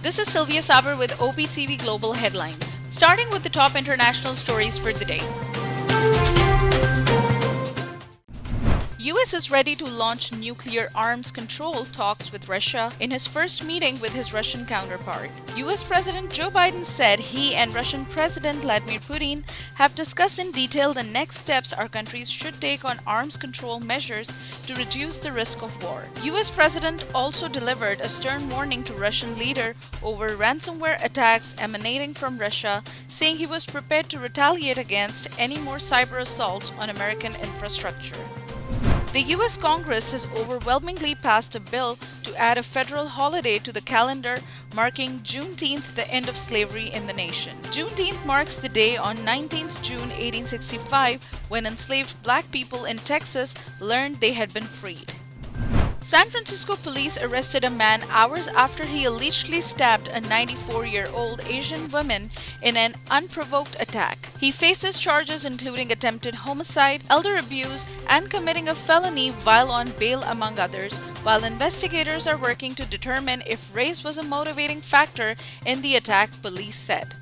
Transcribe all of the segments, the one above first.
This is Sylvia Saber with OpTv Global Headlines. Starting with the top international stories for the day. US is ready to launch nuclear arms control talks with Russia in his first meeting with his Russian counterpart. US President Joe Biden said he and Russian President Vladimir Putin have discussed in detail the next steps our countries should take on arms control measures to reduce the risk of war. US President also delivered a stern warning to Russian leader over ransomware attacks emanating from Russia, saying he was prepared to retaliate against any more cyber assaults on American infrastructure. The US Congress has overwhelmingly passed a bill to add a federal holiday to the calendar, marking Juneteenth, the end of slavery in the nation. Juneteenth marks the day on 19th June 1865 when enslaved black people in Texas learned they had been freed. San Francisco police arrested a man hours after he allegedly stabbed a 94-year-old Asian woman in an unprovoked attack. He faces charges including attempted homicide, elder abuse, and committing a felony while on bail, among others, while investigators are working to determine if race was a motivating factor in the attack, police said.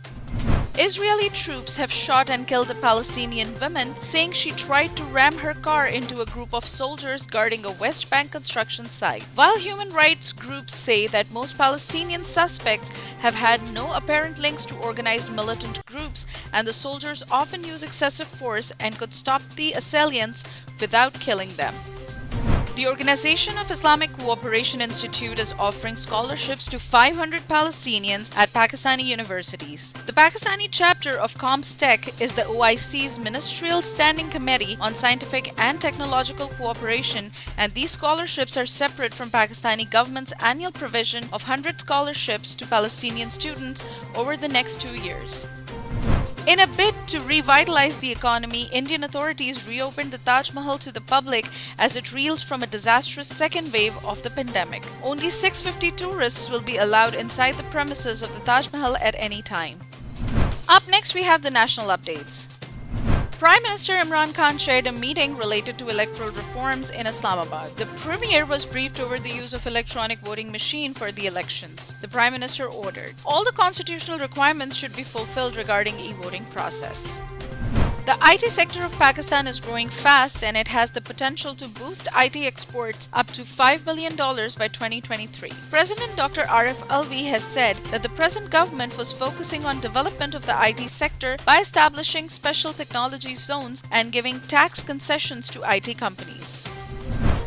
Israeli troops have shot and killed a Palestinian woman, saying she tried to ram her car into a group of soldiers guarding a West Bank construction site. While human rights groups say that most Palestinian suspects have had no apparent links to organized militant groups and the soldiers often use excessive force and could stop the assailants without killing them. The Organization of Islamic Cooperation Institute is offering scholarships to 500 Palestinians at Pakistani universities. The Pakistani chapter of ComsTech is the OIC's Ministerial Standing Committee on Scientific and Technological Cooperation, and these scholarships are separate from Pakistani government's annual provision of 100 scholarships to Palestinian students over the next 2 years. In a bid to revitalize the economy, Indian authorities reopened the Taj Mahal to the public as it reels from a disastrous second wave of the pandemic. Only 650 tourists will be allowed inside the premises of the Taj Mahal at any time. Up next, we have the national updates. Prime Minister Imran Khan chaired a meeting related to electoral reforms in Islamabad. The Premier was briefed over the use of electronic voting machine for the elections. The Prime Minister ordered all the constitutional requirements should be fulfilled regarding e-voting process. The IT sector of Pakistan is growing fast and it has the potential to boost IT exports up to $5 billion by 2023. President Dr. Arif Alvi has said that the present government was focusing on development of the IT sector by establishing special technology zones and giving tax concessions to IT companies.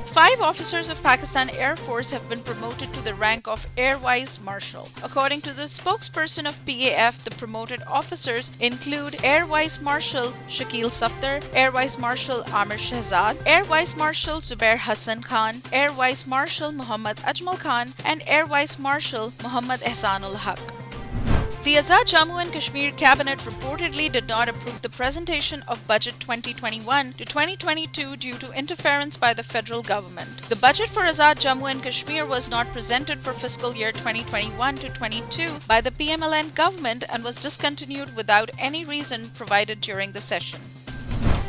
5 officers of Pakistan Air Force have been promoted to the rank of Air Vice Marshal. According to the spokesperson of PAF, the promoted officers include Air Vice Marshal Shakil Safdar, Air Vice Marshal Amir Shehzad, Air Vice Marshal Zubair Hassan Khan, Air Vice Marshal Muhammad Ajmal Khan, and Air Vice Marshal Muhammad Ehsanul Haq. The Azad Jammu and Kashmir cabinet reportedly did not approve the presentation of Budget 2021 to 2022 due to interference by the federal government. The budget for Azad Jammu and Kashmir was not presented for fiscal year 2021 to 22 by the PMLN government and was discontinued without any reason provided during the session.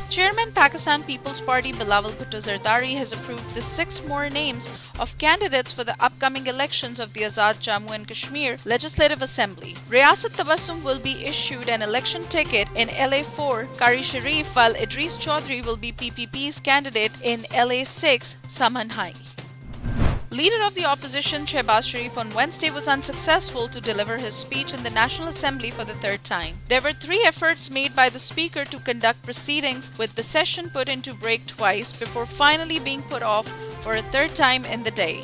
Chairman Pakistan People's Party Bilawal Bhutto Zardari has approved the 6 more names of candidates for the upcoming elections of the Azad Jammu and Kashmir Legislative Assembly. Riyasat Tabassum will be issued an election ticket in LA4 Kari Sharif, while Idris Chaudhry will be PPP's candidate in LA6 Samanhai. Leader of the opposition Shehbaz Sharif on Wednesday was unsuccessful to deliver his speech in the National Assembly for the 3rd time. There were 3 efforts made by the Speaker to conduct proceedings, with the session put into break twice before finally being put off for a 3rd time in the day.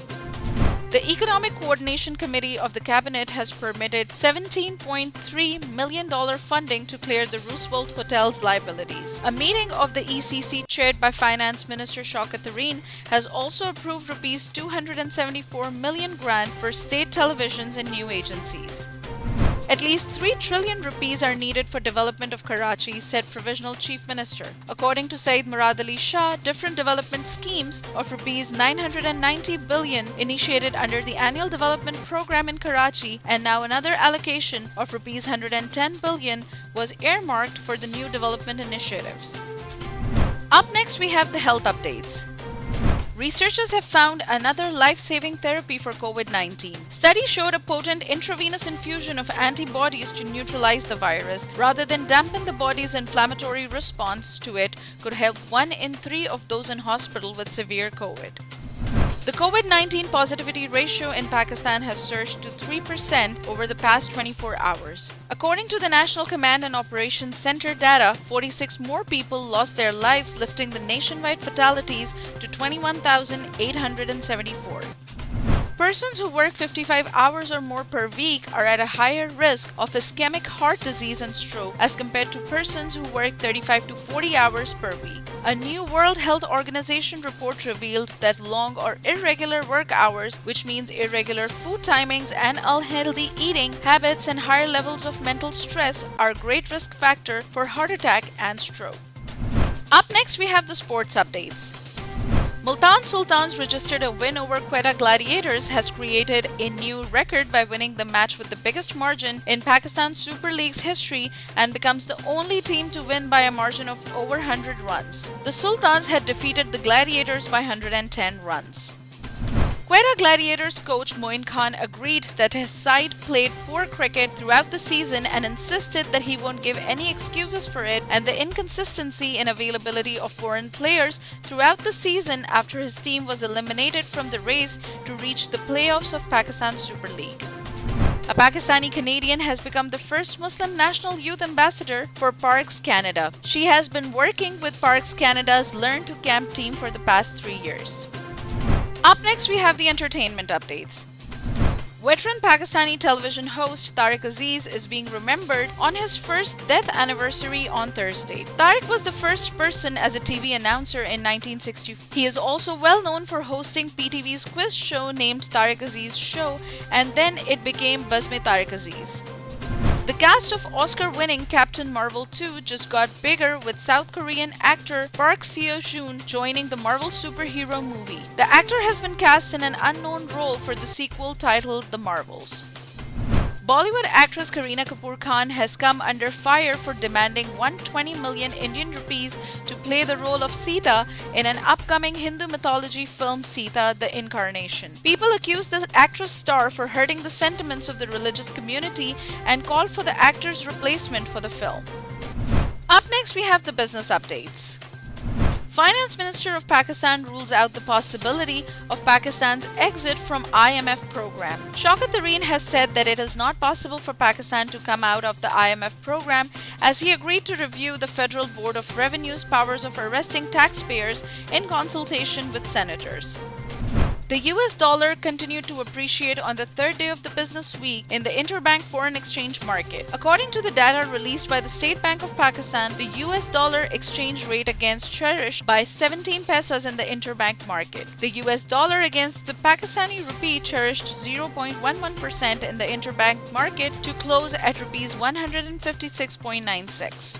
The Economic Coordination Committee of the Cabinet has permitted $17.3 million funding to clear the Roosevelt Hotel's liabilities. A meeting of the ECC chaired by Finance Minister Shaukat Tareen has also approved Rs 274 million grant for state televisions and new agencies. At least 3 trillion rupees are needed for development of Karachi, said Provisional Chief Minister. According to Saeed Murad Ali Shah, different development schemes of rupees 990 billion initiated under the Annual Development Program in Karachi, and now another allocation of rupees 110 billion was earmarked for the new development initiatives. Up next, we have the health updates. Researchers have found another life-saving therapy for COVID-19. Study showed a potent intravenous infusion of antibodies to neutralize the virus rather than dampen the body's inflammatory response to it could help 1 in 3 of those in hospital with severe COVID. The COVID-19 positivity ratio in Pakistan has surged to 3% over the past 24 hours. According to the National Command and Operations Center data, 46 more people lost their lives, lifting the nationwide fatalities to 21,874. Persons who work 55 hours or more per week are at a higher risk of ischemic heart disease and stroke as compared to persons who work 35 to 40 hours per week. A new World Health Organization report revealed that long or irregular work hours, which means irregular food timings and unhealthy eating habits and higher levels of mental stress, are a great risk factor for heart attack and stroke. Up next, we have the sports updates. Multan Sultans registered a win over Quetta Gladiators, has created a new record by winning the match with the biggest margin in Pakistan Super League's history and becomes the only team to win by a margin of over 100 runs. The Sultans had defeated the Gladiators by 110 runs. Quetta Gladiators coach Moin Khan agreed that his side played poor cricket throughout the season and insisted that he won't give any excuses for it and the inconsistency in availability of foreign players throughout the season after his team was eliminated from the race to reach the playoffs of Pakistan Super League. A Pakistani Canadian has become the first Muslim National Youth Ambassador for Parks Canada. She has been working with Parks Canada's Learn to Camp team for the past 3 years. Up next, we have the entertainment updates. Veteran Pakistani television host Tariq Aziz is being remembered on his first death anniversary on Thursday. Tariq was the first person as a TV announcer in 1964. He is also well known for hosting PTV's quiz show named Tariq Aziz Show, and then it became Bazme Tariq Aziz. The cast of Oscar-winning Captain Marvel 2 just got bigger with South Korean actor Park Seo-joon joining the Marvel superhero movie. The actor has been cast in an unknown role for the sequel titled The Marvels. Bollywood actress Kareena Kapoor Khan has come under fire for demanding 120 million Indian rupees to play the role of Sita in an upcoming Hindu mythology film Sita, the Incarnation. People accused the actress star for hurting the sentiments of the religious community and called for the actor's replacement for the film. Up next, we have the business updates. Finance Minister of Pakistan rules out the possibility of Pakistan's exit from IMF program. Shaukat Tareen has said that it is not possible for Pakistan to come out of the IMF program as he agreed to review the Federal Board of Revenue's powers of arresting taxpayers in consultation with senators. The US dollar continued to appreciate on the third day of the business week in the interbank foreign exchange market. According to the data released by the State Bank of Pakistan, the US dollar exchange rate against cherished by 17 pesos in the interbank market. The US dollar against the Pakistani rupee cherished 0.11% in the interbank market to close at rupees 156.96.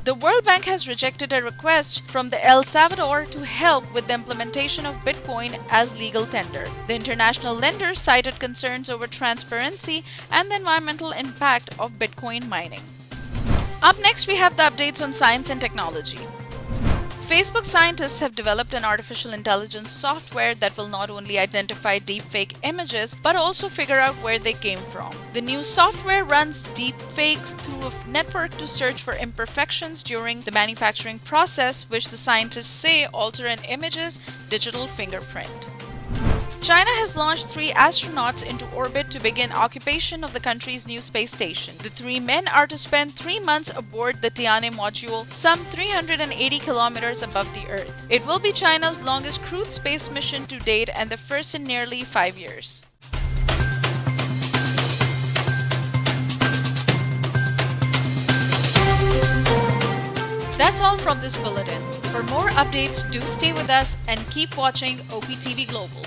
The World Bank has rejected a request from the El Salvador to help with the implementation of Bitcoin as legal tender. The international lender cited concerns over transparency and the environmental impact of Bitcoin mining. Up next, we have the updates on science and technology. Facebook scientists have developed an artificial intelligence software that will not only identify deepfake images but also figure out where they came from. The new software runs deepfakes through a network to search for imperfections during the manufacturing process, which the scientists say alter an image's digital fingerprint. China has launched 3 astronauts into orbit to begin occupation of the country's new space station. The 3 men are to spend 3 months aboard the Tianhe module, some 380 kilometers above the Earth. It will be China's longest crewed space mission to date and the first in nearly 5 years. That's all from this bulletin. For more updates, do stay with us and keep watching OpTv Global.